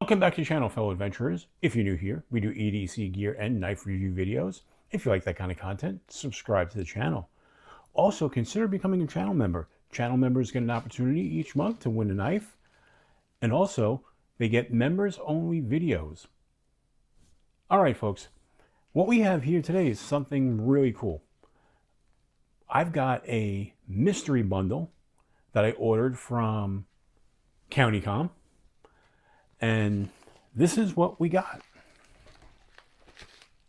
Welcome back to the channel, fellow adventurers. If you're new here, we do EDC gear and knife review videos. If you like that kind of content, subscribe to the channel. Also, consider becoming a channel member. Channel members get an opportunity each month to win a knife. And also, they get members-only videos. All right, folks. What we have here today is something really cool. I've got a mystery bundle that I ordered from CountyComm. And this is what we got.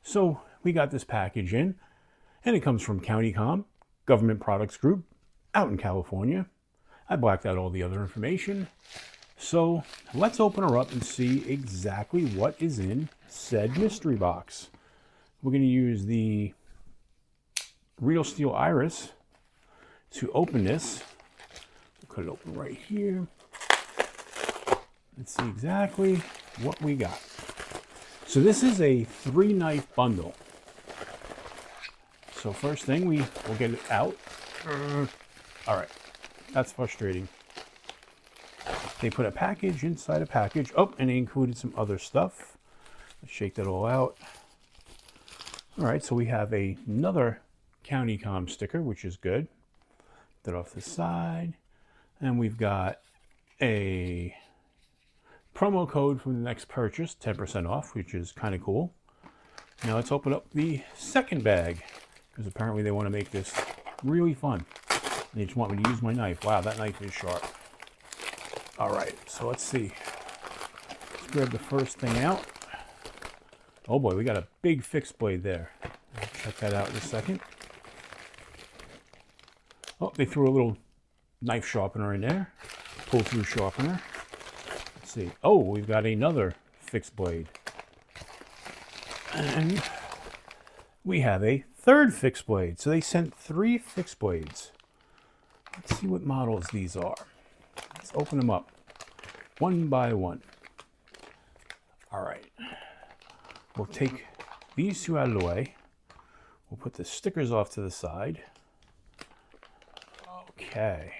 So we got this package in, and it comes from CountyComm, Government Products Group, out in California. I blacked out all the other information. So let's open her up and see exactly what is in said mystery box. We're going to use the Real Steel Iris to open this. We'll cut it open right here. Let's see exactly what we got. So this is a 3-knife bundle. So first thing, we'll get it out. All right, that's frustrating. They put a package inside a package. Oh, and they included some other stuff. Let's shake that all out. All right, so we have another CountyComm sticker, which is good. Put that off the side. And we've got a promo code from the next purchase, 10% off, which is kind of cool. Now let's open up the second bag, because apparently they want to make this really fun. They just want me to use my knife. Wow, that knife is sharp. All right, so let's see. Let's grab the first thing out. Oh boy, we got a big fixed blade there. I'll check that out in a second. Oh, they threw a little knife sharpener in there. Pull-through sharpener. See. Oh, we've got another fixed blade. And we have a third fixed blade. So they sent 3 fixed blades. Let's see what models these are. Let's open them up one by one. All right. We'll take these 2 out of the way. We'll put the stickers off to the side. Okay.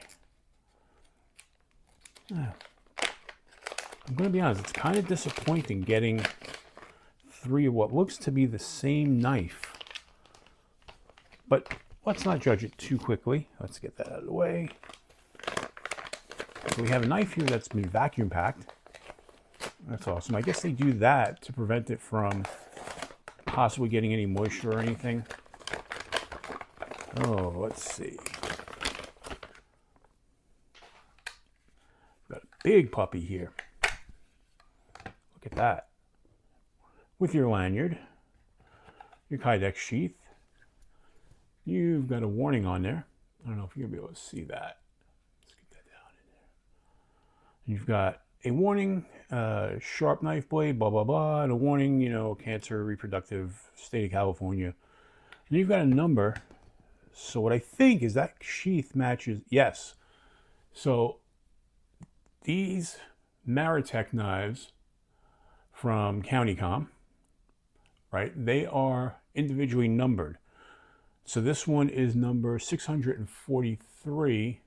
I'm going to be honest, it's kind of disappointing getting 3 of what looks to be the same knife. But let's not judge it too quickly. Let's get that out of the way. So we have a knife here that's been vacuum packed. That's awesome. I guess they do that to prevent it from possibly getting any moisture or anything. Oh, let's see. We've got a big puppy here. Look at that. With your lanyard, your Kydex sheath, you've got a warning on there. I don't know if you're going to be able to see that. Let's get that down in there. And you've got a warning, sharp knife blade, blah, blah, blah, and a warning, cancer, reproductive, state of California. And you've got a number. So what I think is that sheath matches, yes. So these Maritech knives from CountyComm, right? They are individually numbered. So this one is number 643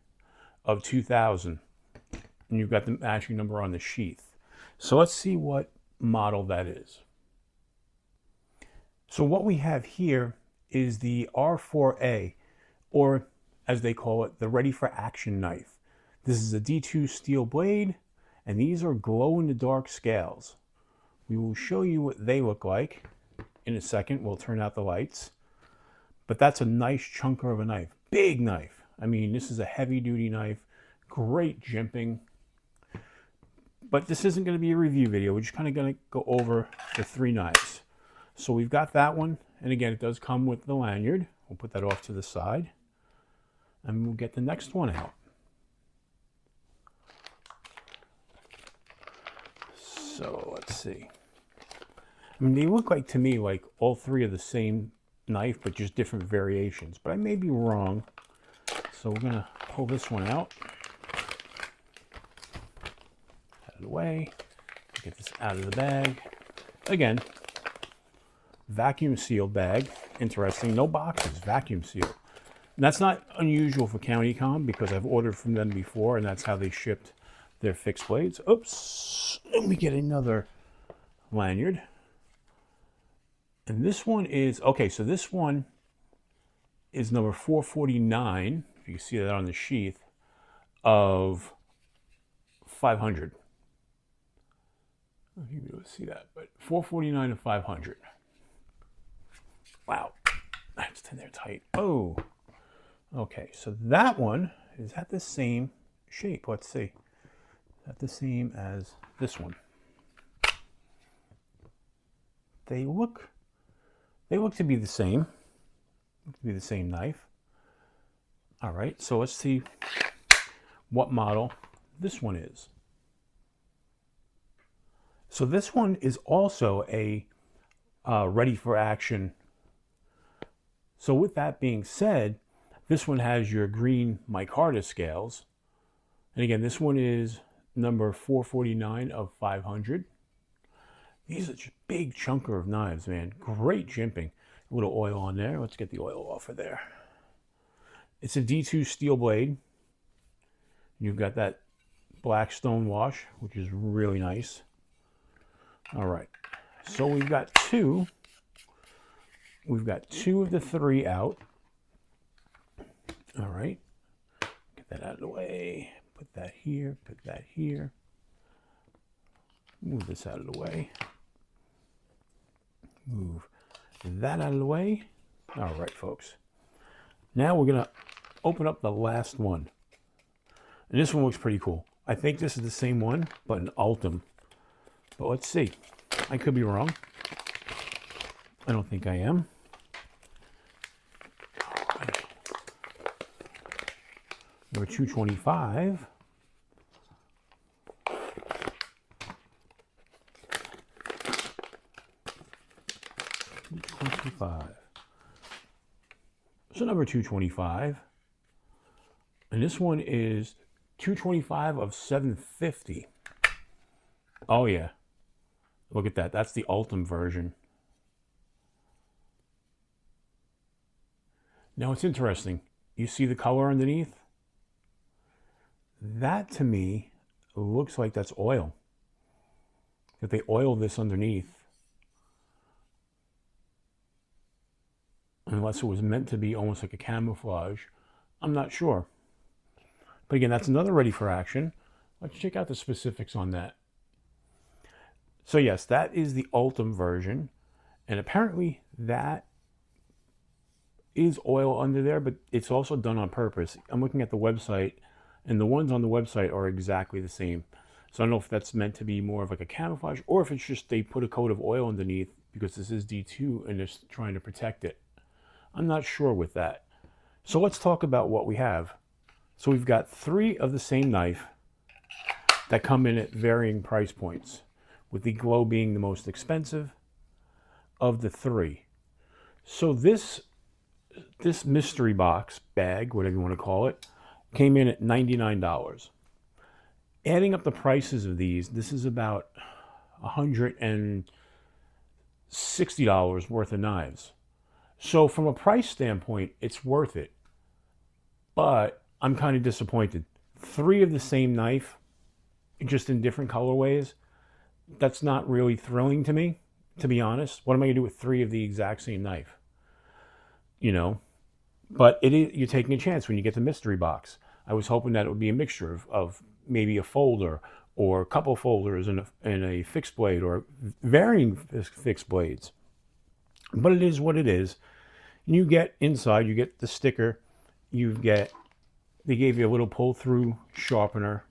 of 2000. And you've got the matching number on the sheath. So let's see what model that is. So what we have here is the R4A, or as they call it, the Ready for Action knife. This is a D2 steel blade, and these are glow-in-the-dark scales. We will show you what they look like in a second. We'll turn out the lights. But that's a nice chunker of a knife. Big knife. I mean, this is a heavy-duty knife. Great jimping. But this isn't going to be a review video. We're just kind of going to go over the 3 knives. So we've got that one. And again, it does come with the lanyard. We'll put that off to the side. And we'll get the next one out. So let's see. I mean, they look like to me like all 3 are the same knife, but just different variations. But I may be wrong. So we're going to pull this one out. Out of the way. Get this out of the bag. Again, vacuum sealed bag. Interesting. No boxes. Vacuum sealed. And that's not unusual for CountyComm because I've ordered from them before, and that's how they shipped They're fixed blades. Oops. And we get another lanyard. And this one is, okay, so this one is number 449, if you can see that on the sheath, of 500. I don't know if you'll be able to see that, but 449 of 500. Wow, that's in there tight. Oh, okay, so that one, is that the same shape? Let's see. Is that the same as this one? They look to be the same. Look to be the same knife. All right, so let's see what model this one is. So this one is also a ready for action. So with that being said, this one has your green micarta scales. And again, this one is number 449 of 500. These are just big chunker of knives, man. Great jimping. A little oil on there. Let's get the oil off of there. It's a D2 steel blade. You've got that black stone wash, which is really nice. All right. So we've got two. We've got two of the three out. All right. Get that out of the way. Put that here. Put that here. Move this out of the way. Move that out of the way. All right, folks. Now we're going to open up the last one. And this one looks pretty cool. I think this is the same one, but an Ultim. But let's see. I could be wrong. I don't think I am. Number 225. So number 225. And this one is 225 of 750. Oh yeah. Look at that. That's the Ultim version. Now it's interesting. You see the color underneath? That to me looks like that's oil. That they oil this underneath. Unless it was meant to be almost like a camouflage. I'm not sure. But again, that's another ready for action. Let's check out the specifics on that. So yes, that is the Ultim version. And apparently that is oil under there, but it's also done on purpose. I'm looking at the website, and the ones on the website are exactly the same. So I don't know if that's meant to be more of like a camouflage, or if it's just they put a coat of oil underneath because this is D2 and they're trying to protect it. I'm not sure with that. So let's talk about what we have. So we've got three of the same knife that come in at varying price points, with the glow being the most expensive of the three. So this mystery box bag, whatever you want to call it, came in at $99. Adding up the prices of these, this is about $160 worth of knives. So from a price standpoint, it's worth it. But I'm kind of disappointed. Three of the same knife, just in different colorways, that's not really thrilling to me, to be honest. What am I going to do with three of the exact same knife? You know? But you're taking a chance when you get the mystery box. I was hoping that it would be a mixture of maybe a folder or a couple folders and a fixed blade or varying fixed blades. But it is what it is. You get inside, you get the sticker, they gave you a little pull-through sharpener,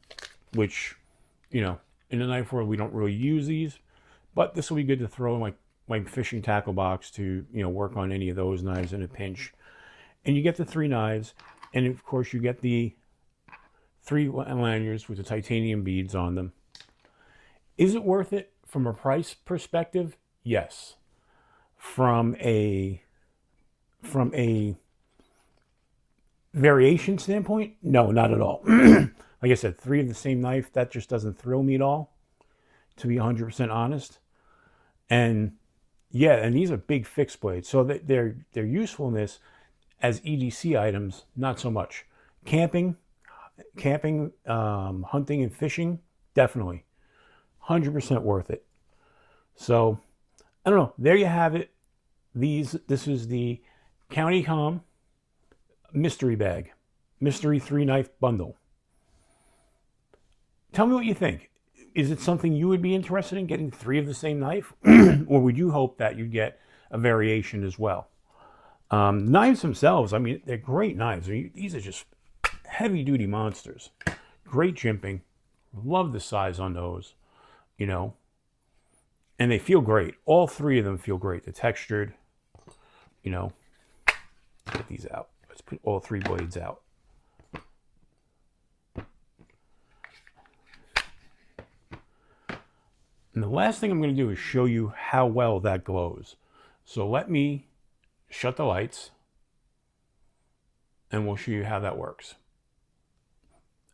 which, you know, in the knife world, we don't really use these, but this will be good to throw in my fishing tackle box to, you know, work on any of those knives in a pinch. And you get the three knives, and of course you get the three lanyards with the titanium beads on them. Is it worth it from a price perspective? Yes. From a variation standpoint, no, not at all. Like I said, three of the same knife, that just doesn't thrill me at all, to be 100% honest. And yeah, and these are big fixed blades, so that their usefulness as EDC items, not so much. Camping, camping, hunting, and fishing, definitely 100% worth it. So I don't know. There you have it. This is the CountyComm mystery bag, mystery 3-knife bundle. Tell me what you think. Is it something you would be interested in, getting 3 of the same knife? Or would you hope that you get a variation as well? Knives themselves, I mean, they're great knives. I mean, these are just heavy duty monsters. Great jimping. Love the size on those, you know. And they feel great. All 3 of them feel great. They're textured, you know. Get these out. Let's put all 3 blades out. And the last thing I'm going to do is show you how well that glows. So let me shut the lights and we'll show you how that works.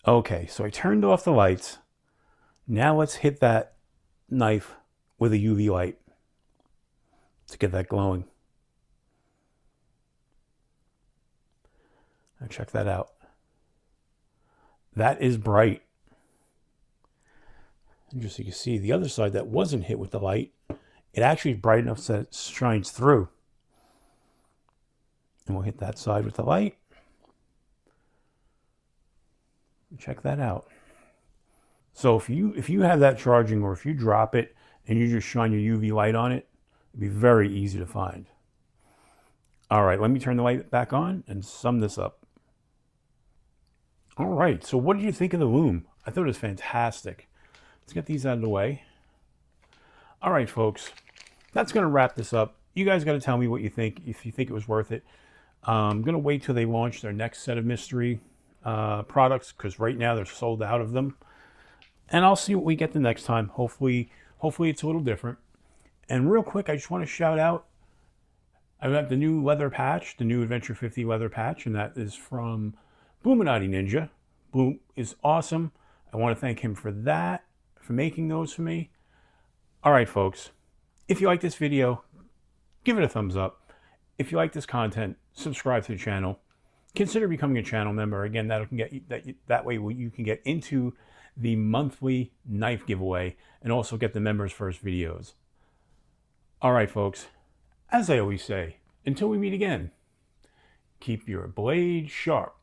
Okay, so I turned off the lights. Now let's hit that knife with a UV light to get that glowing. Now check that out. That is bright. And just so you can see, the other side that wasn't hit with the light, it actually is bright enough so that it shines through. And we'll hit that side with the light. Check that out. So if you have that charging, or if you drop it and you just shine your UV light on it, it'd be very easy to find. All right, let me turn the light back on and sum this up. All right, so what did you think of the loom? I thought it was fantastic. Let's get these out of the way. All right, folks, that's going to wrap this up. You guys got to tell me what you think, if you think it was worth it. I'm going to wait till they launch their next set of mystery products, because right now they're sold out of them. And I'll see what we get the next time. Hopefully it's a little different. And real quick, I just want to shout out, I've got the new leather patch, the new Adventure 50 leather patch, and that is from Boominati Ninja. Boom is awesome. I want to thank him for that, for making those for me. All right, folks, if you like this video, give it a thumbs up. If you like this content, subscribe to the channel. Consider becoming a channel member. Again, that way you can get into the monthly knife giveaway and also get the members first videos. All right, folks, as I always say, until we meet again, keep your blade sharp.